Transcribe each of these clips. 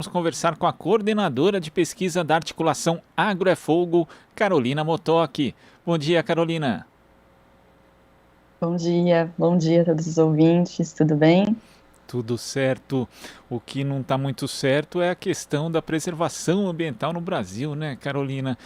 Vamos conversar com a coordenadora de pesquisa da articulação Agro é Fogo, Carolina Motoc. Bom dia, Carolina. Bom dia a todos os ouvintes, tudo bem? Tudo certo. O que não está muito certo é a questão da preservação ambiental no Brasil, né, Carolina?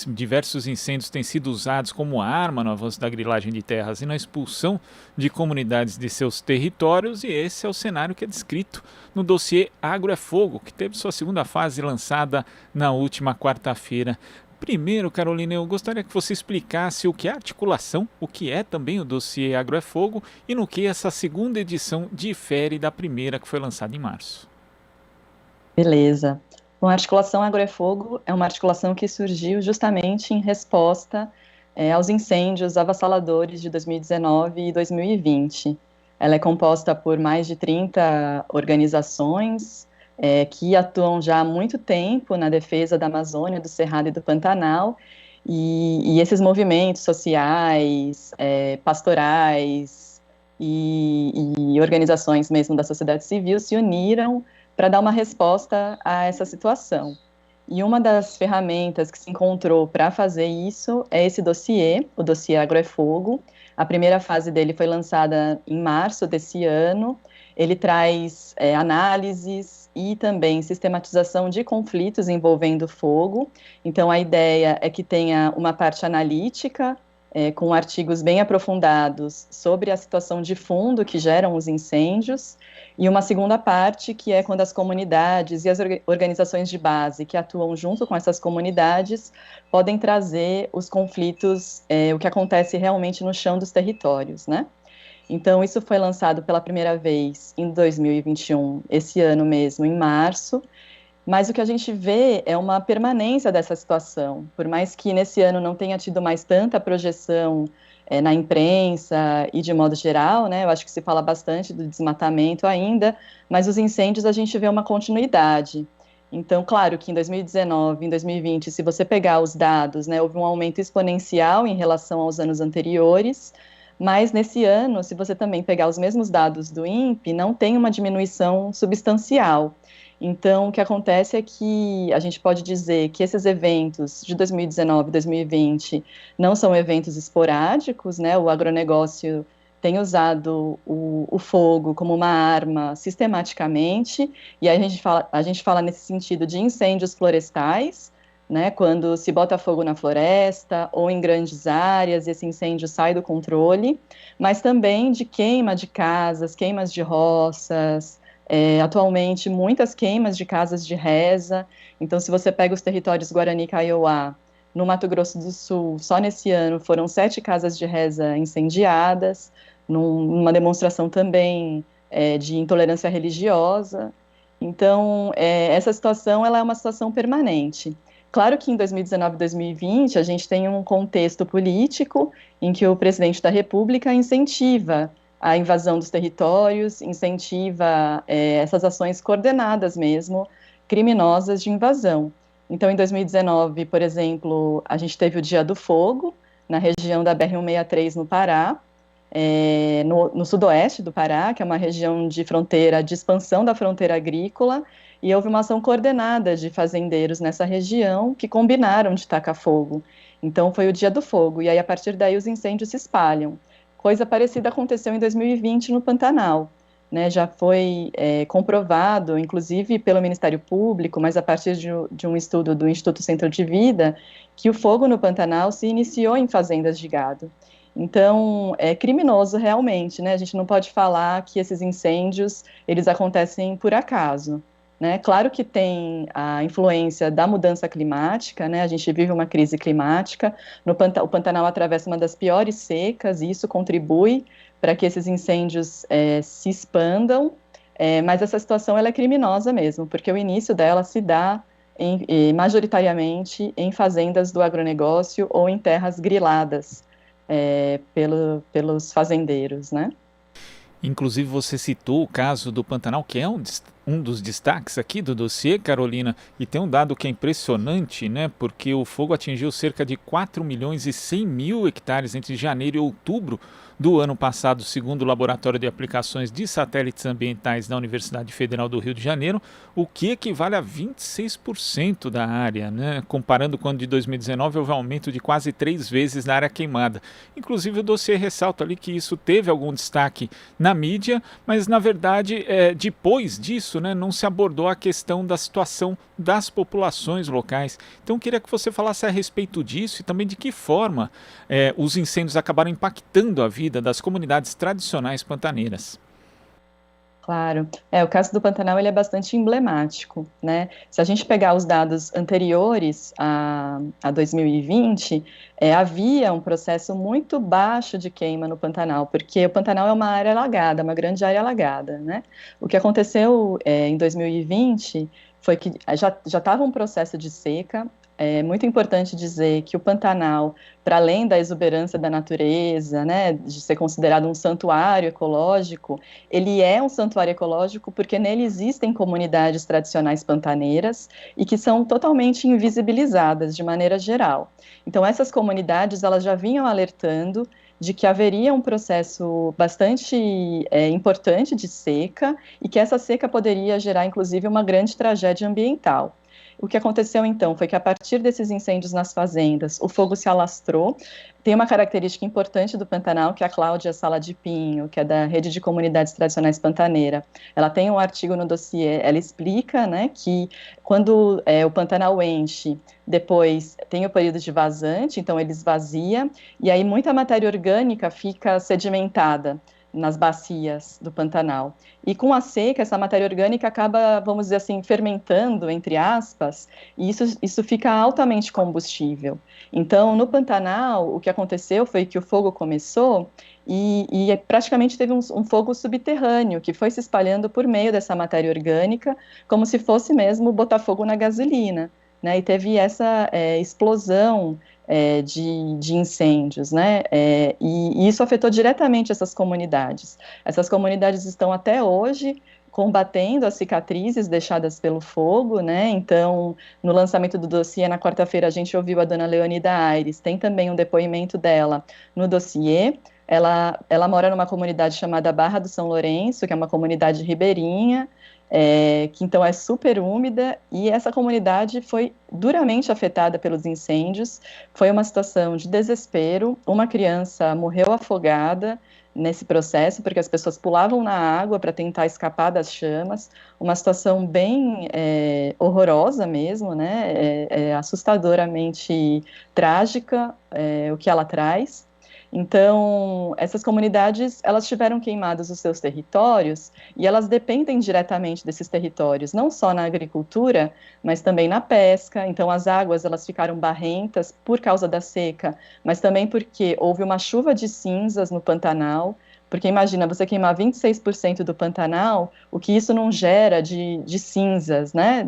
Diversos incêndios têm sido usados como arma no avanço da grilagem de terras e na expulsão de comunidades de seus territórios, e esse é o cenário que é descrito no dossiê Agro é Fogo, que teve sua segunda fase lançada na última quarta-feira. Primeiro, Carolina, eu gostaria que você explicasse o que é articulação, o que é também o dossiê Agro é Fogo e no que essa segunda edição difere da primeira que foi lançada em março. Beleza. Bom, a articulação Agro é Fogo é uma articulação que surgiu justamente em resposta aos incêndios avassaladores de 2019 e 2020. Ela é composta por mais de 30 organizações que atuam já há muito tempo na defesa da Amazônia, do Cerrado e do Pantanal, e esses movimentos sociais, pastorais e organizações mesmo da sociedade civil se uniram para dar uma resposta a essa situação. E uma das ferramentas que se encontrou para fazer isso é esse dossiê, o dossiê Agro é Fogo. A primeira fase dele foi lançada em março desse ano. Ele traz análises e também sistematização de conflitos envolvendo fogo. Então, a ideia é que tenha uma parte analítica, com artigos bem aprofundados sobre a situação de fundo que geram os incêndios, e uma segunda parte, que é quando as comunidades e as organizações de base que atuam junto com essas comunidades podem trazer os conflitos, o que acontece realmente no chão dos territórios, né? Então, isso foi lançado pela primeira vez em 2021, esse ano mesmo, em março, mas o que a gente vê é uma permanência dessa situação. Por mais que nesse ano não tenha tido mais tanta projeção na imprensa e de modo geral, né, eu acho que se fala bastante do desmatamento ainda, mas os incêndios a gente vê uma continuidade. Então, claro que em 2019, em 2020, se você pegar os dados, né, houve um aumento exponencial em relação aos anos anteriores, mas nesse ano, se você também pegar os mesmos dados do INPE, não tem uma diminuição substancial. Então, o que acontece é que a gente pode dizer que esses eventos de 2019 e 2020 não são eventos esporádicos, né? O agronegócio tem usado o fogo como uma arma sistematicamente, e aí a gente fala nesse sentido de incêndios florestais, né? Quando se bota fogo na floresta ou em grandes áreas, esse incêndio sai do controle, mas também de queima de casas, queimas de roças, atualmente, muitas queimas de casas de reza. Então, se você pega os territórios Guarani e Kaiowá, no Mato Grosso do Sul, só nesse ano foram 7 casas de reza incendiadas, numa demonstração também de intolerância religiosa. Então, essa situação ela é uma situação permanente. Claro que em 2019 e 2020 a gente tem um contexto político em que o presidente da República incentiva a invasão dos territórios, incentiva essas ações coordenadas mesmo, criminosas de invasão. Então, em 2019, por exemplo, a gente teve o Dia do Fogo, na região da BR-163, no Pará, no sudoeste do Pará, que é uma região de fronteira, de expansão da fronteira agrícola, e houve uma ação coordenada de fazendeiros nessa região que combinaram de tacar fogo. Então, foi o Dia do Fogo, e aí, a partir daí, os incêndios se espalham. Coisa parecida aconteceu em 2020 no Pantanal, né? Já foi comprovado, inclusive pelo Ministério Público, mas a partir de um estudo do Instituto Centro de Vida, que o fogo no Pantanal se iniciou em fazendas de gado. Então, é criminoso realmente, né? A gente não pode falar que esses incêndios, eles acontecem por acaso, né? Claro que tem a influência da mudança climática, né? A gente vive uma crise climática, o Pantanal atravessa uma das piores secas, e isso contribui para que esses incêndios se expandam, mas essa situação ela é criminosa mesmo, porque o início dela se dá majoritariamente em fazendas do agronegócio ou em terras griladas pelos fazendeiros, né? Inclusive você citou o caso do Pantanal, que é um um dos destaques aqui do dossiê, Carolina, e tem um dado que é impressionante, né? Porque o fogo atingiu cerca de 4 milhões e 100 mil hectares entre janeiro e outubro do ano passado, segundo o Laboratório de Aplicações de Satélites Ambientais da Universidade Federal do Rio de Janeiro, o que equivale a 26% da área, né? Comparando com o ano de 2019, houve um aumento de quase 3 vezes na área queimada. Inclusive, o dossiê ressalta ali que isso teve algum destaque na mídia, mas na verdade, depois disso, né, não se abordou a questão da situação das populações locais. Então, eu queria que você falasse a respeito disso e também de que forma os incêndios acabaram impactando a vida das comunidades tradicionais pantaneiras. Claro. O caso do Pantanal ele é bastante emblemático, né? Se a gente pegar os dados anteriores a 2020, havia um processo muito baixo de queima no Pantanal, porque o Pantanal é uma área alagada, uma grande área alagada, né? O que aconteceu em 2020 foi que já estava um processo de seca. É muito importante dizer que o Pantanal, para além da exuberância da natureza, né, de ser considerado um santuário ecológico, ele é um santuário ecológico porque nele existem comunidades tradicionais pantaneiras e que são totalmente invisibilizadas de maneira geral. Então, essas comunidades elas já vinham alertando de que haveria um processo bastante importante de seca e que essa seca poderia gerar, inclusive, uma grande tragédia ambiental. O que aconteceu então foi que a partir desses incêndios nas fazendas, o fogo se alastrou. Tem uma característica importante do Pantanal, que é a Cláudia Sala de Pinho, que é da Rede de Comunidades Tradicionais Pantaneira. Ela tem um artigo no dossiê, ela explica, né, que quando o Pantanal enche, depois tem o período de vazante, então ele esvazia, e aí muita matéria orgânica fica sedimentada nas bacias do Pantanal. E com a seca, essa matéria orgânica acaba, vamos dizer assim, fermentando, entre aspas, e isso fica altamente combustível. Então, no Pantanal, o que aconteceu foi que o fogo começou e praticamente teve um fogo subterrâneo, que foi se espalhando por meio dessa matéria orgânica, como se fosse mesmo botar fogo na gasolina, né? E teve essa explosão de incêndios, né? E isso afetou diretamente essas comunidades. Essas comunidades estão até hoje combatendo as cicatrizes deixadas pelo fogo, né? Então, no lançamento do dossiê, na quarta-feira, a gente ouviu a dona Leonida Aires, tem também um depoimento dela no dossiê. Ela mora numa comunidade chamada Barra do São Lourenço, que é uma comunidade ribeirinha, que então é super úmida, e essa comunidade foi duramente afetada pelos incêndios. Foi uma situação de desespero, uma criança morreu afogada nesse processo, porque as pessoas pulavam na água para tentar escapar das chamas, uma situação bem horrorosa mesmo, né, assustadoramente trágica, o que ela traz. Então, essas comunidades, elas tiveram queimados os seus territórios e elas dependem diretamente desses territórios, não só na agricultura, mas também na pesca. Então, as águas, elas ficaram barrentas por causa da seca, mas também porque houve uma chuva de cinzas no Pantanal. Porque imagina, você queimar 26% do Pantanal, o que isso não gera de cinzas, né,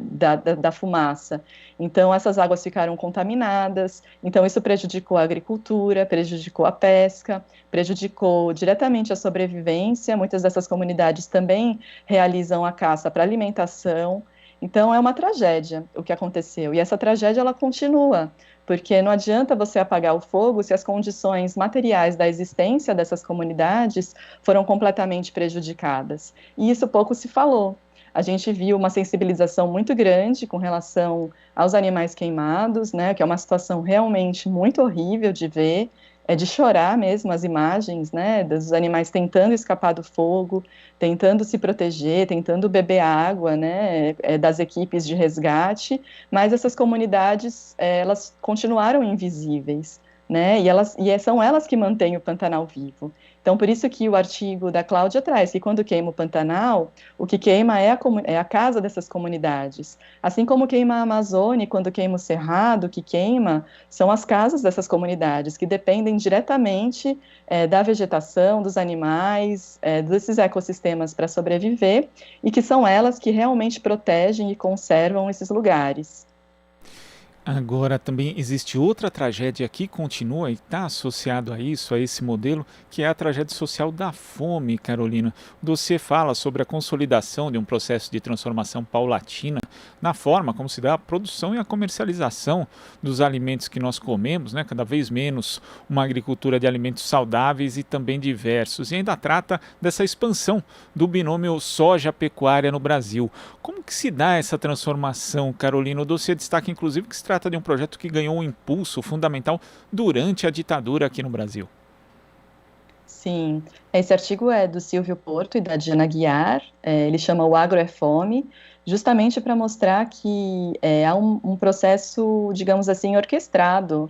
da fumaça. Então, essas águas ficaram contaminadas, então isso prejudicou a agricultura, prejudicou a pesca, prejudicou diretamente a sobrevivência. Muitas dessas comunidades também realizam a caça para alimentação. Então, é uma tragédia o que aconteceu, e essa tragédia, ela continua, porque não adianta você apagar o fogo se as condições materiais da existência dessas comunidades foram completamente prejudicadas. E isso pouco se falou. A gente viu uma sensibilização muito grande com relação aos animais queimados, né, que é uma situação realmente muito horrível de ver, de chorar mesmo as imagens, né, dos animais tentando escapar do fogo, tentando se proteger, tentando beber água, né, das equipes de resgate, mas essas comunidades, elas continuaram invisíveis, né, e são elas que mantêm o Pantanal vivo. Então, por isso que o artigo da Cláudia traz que quando queima o Pantanal, o que queima é a casa dessas comunidades. Assim como queima a Amazônia, quando queima o Cerrado, o que queima são as casas dessas comunidades, que dependem diretamente da vegetação, dos animais, desses ecossistemas para sobreviver, e que são elas que realmente protegem e conservam esses lugares. Agora, também existe outra tragédia que continua e está associado a isso, a esse modelo, que é a tragédia social da fome, Carolina. O dossiê fala sobre a consolidação de um processo de transformação paulatina na forma como se dá a produção e a comercialização dos alimentos que nós comemos, né? Cada vez menos uma agricultura de alimentos saudáveis e também diversos. E ainda trata dessa expansão do binômio soja-pecuária no Brasil. Como que se dá essa transformação, Carolina? O dossiê destaca, inclusive, que se trata de um projeto que ganhou um impulso fundamental durante a ditadura aqui no Brasil. Sim, esse artigo é do Silvio Porto e da Diana Guiar, ele chama O Agro é Fome, justamente para mostrar que há um processo, digamos assim, orquestrado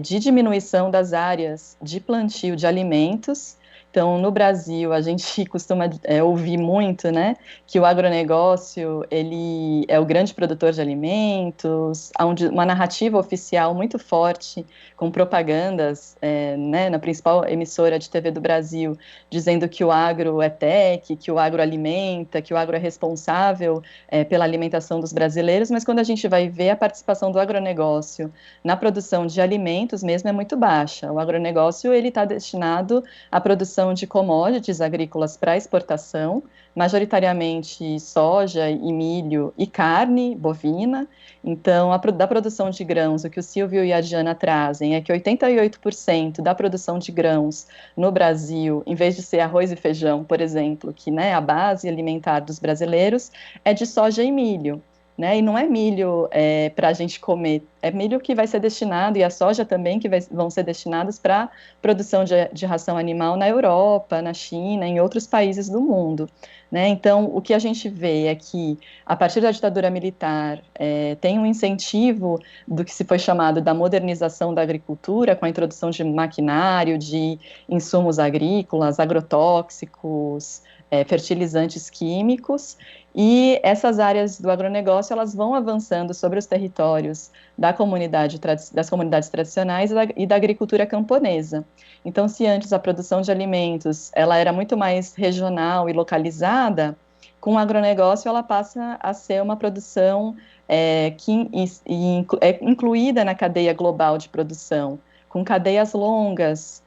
de diminuição das áreas de plantio de alimentos. Então, no Brasil, a gente costuma ouvir muito, né, que o agronegócio, ele é o grande produtor de alimentos, há uma narrativa oficial muito forte, com propagandas, né, na principal emissora de TV do Brasil, dizendo que o agro é tech, que o agro alimenta, que o agro é responsável pela alimentação dos brasileiros, mas quando a gente vai ver a participação do agronegócio na produção de alimentos mesmo é muito baixa. O agronegócio, ele está destinado à produção de commodities agrícolas para exportação, majoritariamente soja e milho e carne bovina. Então, da produção de grãos, o que o Silvio e a Diana trazem é que 88% da produção de grãos no Brasil, em vez de ser arroz e feijão, por exemplo, que, né, a base alimentar dos brasileiros, é de soja e milho. Né, e não é milho para a gente comer, é milho que vai ser destinado, e a soja também, que vão ser destinados para produção de ração animal na Europa, na China, em outros países do mundo. Né? Então, o que a gente vê é que, a partir da ditadura militar, tem um incentivo do que se foi chamado da modernização da agricultura, com a introdução de maquinário, de insumos agrícolas, agrotóxicos, fertilizantes químicos, e essas áreas do agronegócio, elas vão avançando sobre os territórios das comunidades tradicionais e da agricultura camponesa. Então, se antes a produção de alimentos ela era muito mais regional e localizada, com o agronegócio ela passa a ser uma produção que é incluída na cadeia global de produção, com cadeias longas,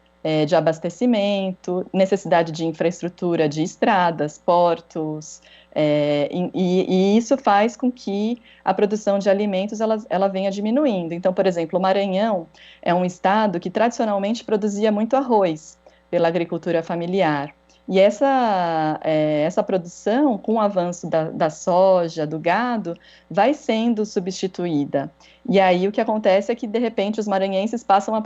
de abastecimento, necessidade de infraestrutura de estradas, portos, e isso faz com que a produção de alimentos ela venha diminuindo. Então, por exemplo, o Maranhão é um estado que tradicionalmente produzia muito arroz pela agricultura familiar. E essa produção, com o avanço da soja, do gado, vai sendo substituída. E aí o que acontece é que, de repente, os maranhenses passam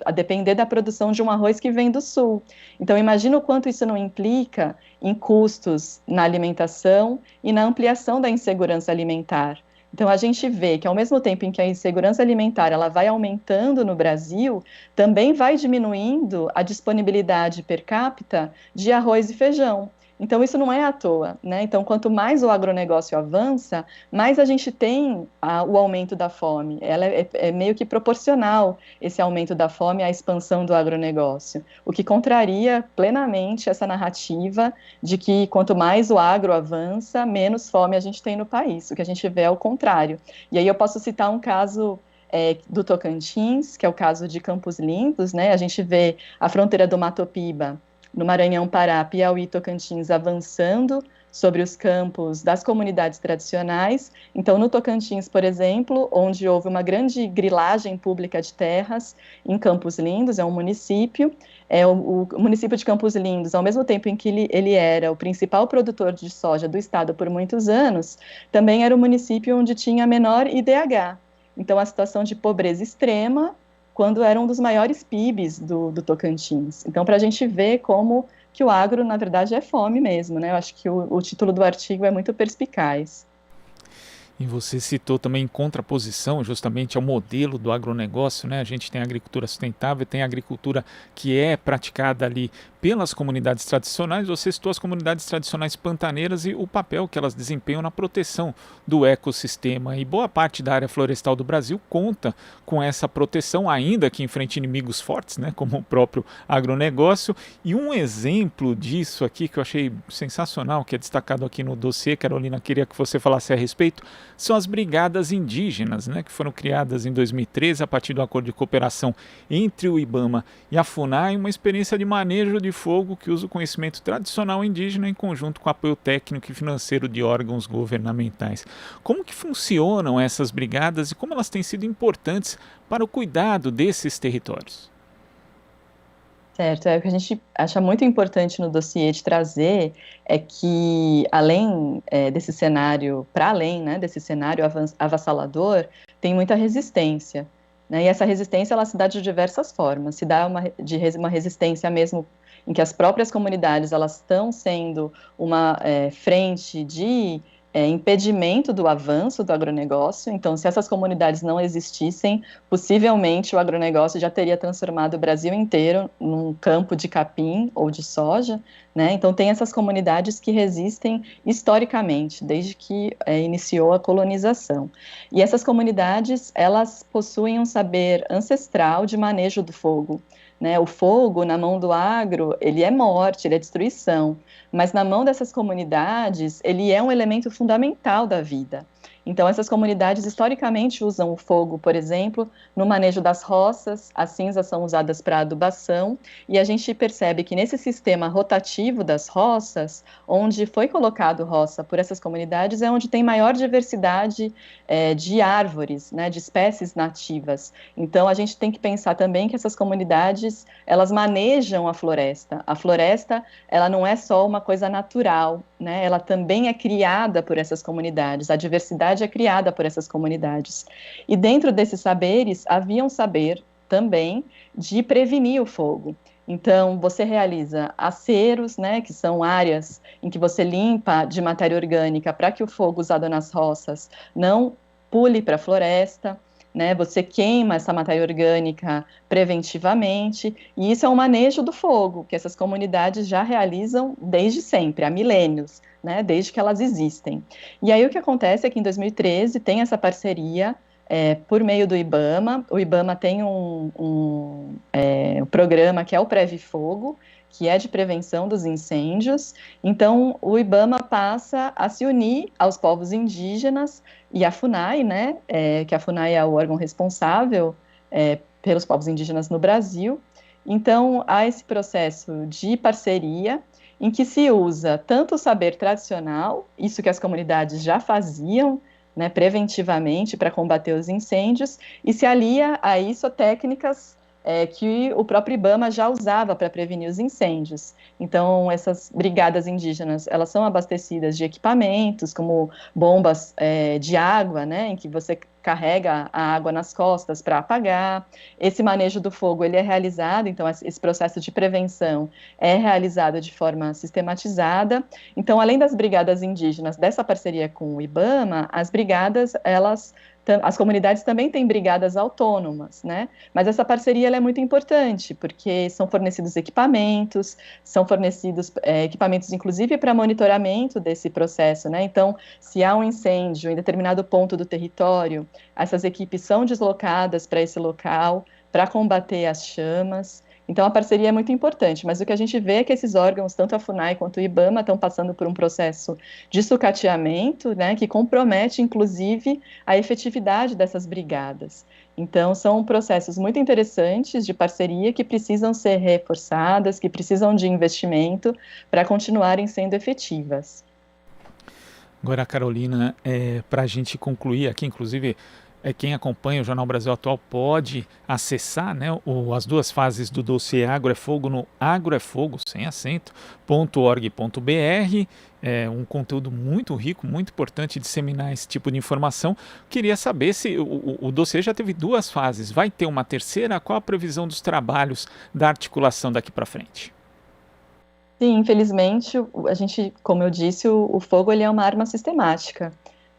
a depender da produção de um arroz que vem do sul. Então, imagina o quanto isso não implica em custos na alimentação e na ampliação da insegurança alimentar. Então, a gente vê que, ao mesmo tempo em que a insegurança alimentar ela vai aumentando no Brasil, também vai diminuindo a disponibilidade per capita de arroz e feijão. Então, isso não é à toa, né? Então, quanto mais o agronegócio avança, mais a gente tem o aumento da fome. Ela é meio que proporcional, esse aumento da fome, à expansão do agronegócio, o que contraria plenamente essa narrativa de que quanto mais o agro avança, menos fome a gente tem no país. O que a gente vê é o contrário. E aí eu posso citar um caso do Tocantins, que é o caso de Campos Lindos, né? A gente vê a fronteira do Mato Piba, no Maranhão, Pará, Piauí e Tocantins avançando sobre os campos das comunidades tradicionais. Então, no Tocantins, por exemplo, onde houve uma grande grilagem pública de terras, em Campos Lindos, é um município, o município de Campos Lindos, ao mesmo tempo em que ele era o principal produtor de soja do estado por muitos anos, também era o município onde tinha menor IDH. Então, a situação de pobreza extrema, quando era um dos maiores PIBs do Tocantins. Então, para a gente ver como que o agro, na verdade, é fome mesmo, né? Eu acho que o título do artigo é muito perspicaz. E você citou também em contraposição justamente ao modelo do agronegócio, né? A gente tem a agricultura sustentável, tem a agricultura que é praticada ali pelas comunidades tradicionais. Você citou as comunidades tradicionais pantaneiras e o papel que elas desempenham na proteção do ecossistema. E boa parte da área florestal do Brasil conta com essa proteção, ainda que enfrente inimigos fortes, né, como o próprio agronegócio. E um exemplo disso aqui que eu achei sensacional, que é destacado aqui no dossiê, Carolina, queria que você falasse a respeito, são as brigadas indígenas, né, que foram criadas em 2013 a partir do acordo de cooperação entre o IBAMA e a FUNAI, uma experiência de manejo de fogo que usa o conhecimento tradicional indígena em conjunto com apoio técnico e financeiro de órgãos governamentais. Como que funcionam essas brigadas e como elas têm sido importantes para o cuidado desses territórios? Certo, o que a gente acha muito importante no dossiê de trazer é que, além desse cenário, para além, né, desse cenário avassalador, tem muita resistência, né, e essa resistência ela se dá de diversas formas, se dá uma resistência mesmo em que as próprias comunidades elas estão sendo uma frente de impedimento do avanço do agronegócio. Então, se essas comunidades não existissem, possivelmente o agronegócio já teria transformado o Brasil inteiro num campo de capim ou de soja, né? Então, tem essas comunidades que resistem historicamente, desde que iniciou a colonização. E essas comunidades, elas possuem um saber ancestral de manejo do fogo, né? O fogo, na mão do agro, ele é morte, ele é destruição, mas na mão dessas comunidades, ele é um elemento fundamental da vida. Então, essas comunidades historicamente usam o fogo, por exemplo, no manejo das roças, as cinzas são usadas para adubação, e a gente percebe que nesse sistema rotativo das roças, onde foi colocado roça por essas comunidades, é onde tem maior diversidade de árvores, né, de espécies nativas. Então, a gente tem que pensar também que essas comunidades, elas manejam a floresta. A floresta, ela não é só uma coisa natural, né, ela também é criada por essas comunidades, a diversidade é criada por essas comunidades. E dentro desses saberes, havia um saber também de prevenir o fogo. Então, você realiza aceros, né, que são áreas em que você limpa de matéria orgânica para que o fogo usado nas roças não pule para a floresta, né, você queima essa matéria orgânica preventivamente, e isso é um manejo do fogo, que essas comunidades já realizam desde sempre, há milênios, né, desde que elas existem. E aí o que acontece é que em 2013 tem essa parceria por meio do IBAMA. O IBAMA tem um programa que é o Preve Fogo, que é de prevenção dos incêndios. Então, o IBAMA passa a se unir aos povos indígenas e à FUNAI, né, que a FUNAI é o órgão responsável pelos povos indígenas no Brasil. Então, há esse processo de parceria em que se usa tanto o saber tradicional, isso que as comunidades já faziam, né, preventivamente para combater os incêndios, e se alia a isso técnicas que o próprio IBAMA já usava para prevenir os incêndios. Então, essas brigadas indígenas, elas são abastecidas de equipamentos, como bombas de água, né, em que você carrega a água nas costas para apagar. Esse manejo do fogo, ele é realizado, então esse processo de prevenção é realizado de forma sistematizada. Então, além das brigadas indígenas, dessa parceria com o IBAMA, as brigadas, as comunidades também têm brigadas autônomas, né? Mas essa parceria ela é muito importante, porque são fornecidos equipamentos, são fornecidos equipamentos, inclusive, para monitoramento desse processo, né? Então, se há um incêndio em determinado ponto do território, essas equipes são deslocadas para esse local para combater as chamas. Então, a parceria é muito importante, mas o que a gente vê é que esses órgãos, tanto a FUNAI quanto o IBAMA, estão passando por um processo de sucateamento, né, que compromete, inclusive, a efetividade dessas brigadas. Então, são processos muito interessantes de parceria que precisam ser reforçadas, que precisam de investimento para continuarem sendo efetivas. Agora, Carolina, para a gente concluir aqui, inclusive, quem acompanha o Jornal Brasil Atual pode acessar, né, as duas fases do dossiê Agro é Fogo no agroefogo, sem acento, .org.br. É um conteúdo muito rico, muito importante disseminar esse tipo de informação. Queria saber se o dossiê já teve duas fases, vai ter uma terceira? Qual a previsão dos trabalhos da articulação daqui para frente? Sim, infelizmente, a gente, como eu disse, o fogo ele é uma arma sistemática,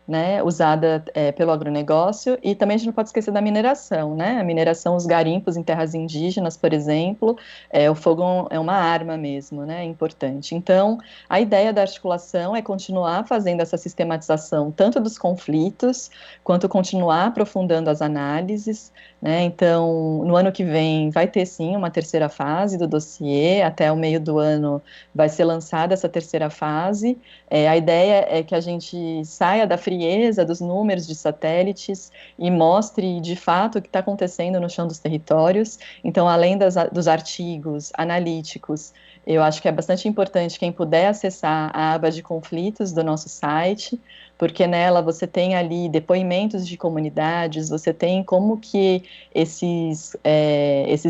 né, usada pelo agronegócio, e também a gente não pode esquecer da mineração, né, a mineração, os garimpos em terras indígenas, por exemplo, o fogo é uma arma mesmo, né, importante. Então, a ideia da articulação é continuar fazendo essa sistematização tanto dos conflitos, quanto continuar aprofundando as análises, né, então, no ano que vem vai ter sim uma terceira fase do dossiê, até o meio do ano vai ser lançada essa terceira fase. A ideia é que a gente saia da frieza dos números de satélites e mostre de fato o que está acontecendo no chão dos territórios. Então, além dos artigos analíticos, eu acho que é bastante importante quem puder acessar a aba de conflitos do nosso site, porque nela você tem ali depoimentos de comunidades, você tem como que esses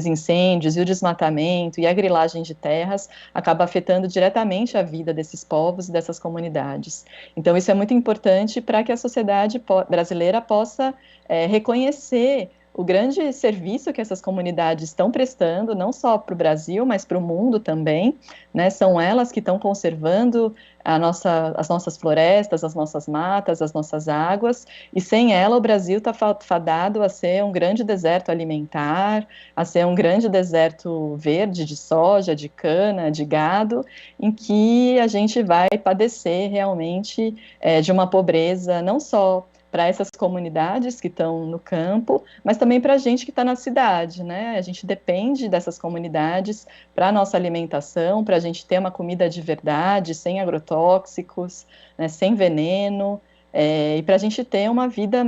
incêndios e o desmatamento e a grilagem de terras acaba afetando diretamente a vida desses povos e dessas comunidades. Então, isso é muito importante para que a sociedade brasileira possa reconhecer o grande serviço que essas comunidades estão prestando, não só para o Brasil, mas para o mundo também, né? São elas que estão conservando as nossas florestas, as nossas matas, as nossas águas, e sem ela o Brasil está fadado a ser um grande deserto alimentar, a ser um grande deserto verde de soja, de cana, de gado, em que a gente vai padecer realmente de uma pobreza não só para essas comunidades que estão no campo, mas também para a gente que está na cidade, né? A gente depende dessas comunidades para a nossa alimentação, para a gente ter uma comida de verdade, sem agrotóxicos, né, sem veneno, e para a gente ter uma vida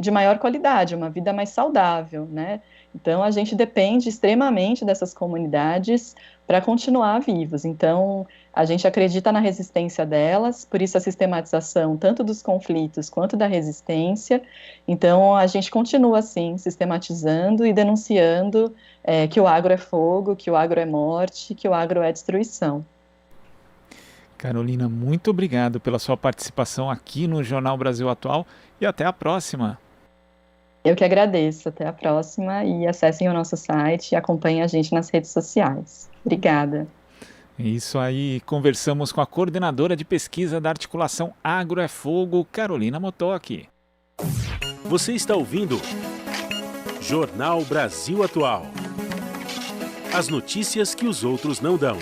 de maior qualidade, uma vida mais saudável, né? Então, a gente depende extremamente dessas comunidades para continuar vivos. Então, a gente acredita na resistência delas, por isso a sistematização tanto dos conflitos quanto da resistência. Então, a gente continua, assim, sistematizando e denunciando que o agro é fogo, que o agro é morte, que o agro é destruição. Carolina, muito obrigado pela sua participação aqui no Jornal Brasil Atual e até a próxima. Eu que agradeço. Até a próxima e acessem o nosso site e acompanhem a gente nas redes sociais. Obrigada. Isso aí, conversamos com a coordenadora de pesquisa da articulação Agro é Fogo, Carolina Motoki. Você está ouvindo Jornal Brasil Atual. As notícias que os outros não dão.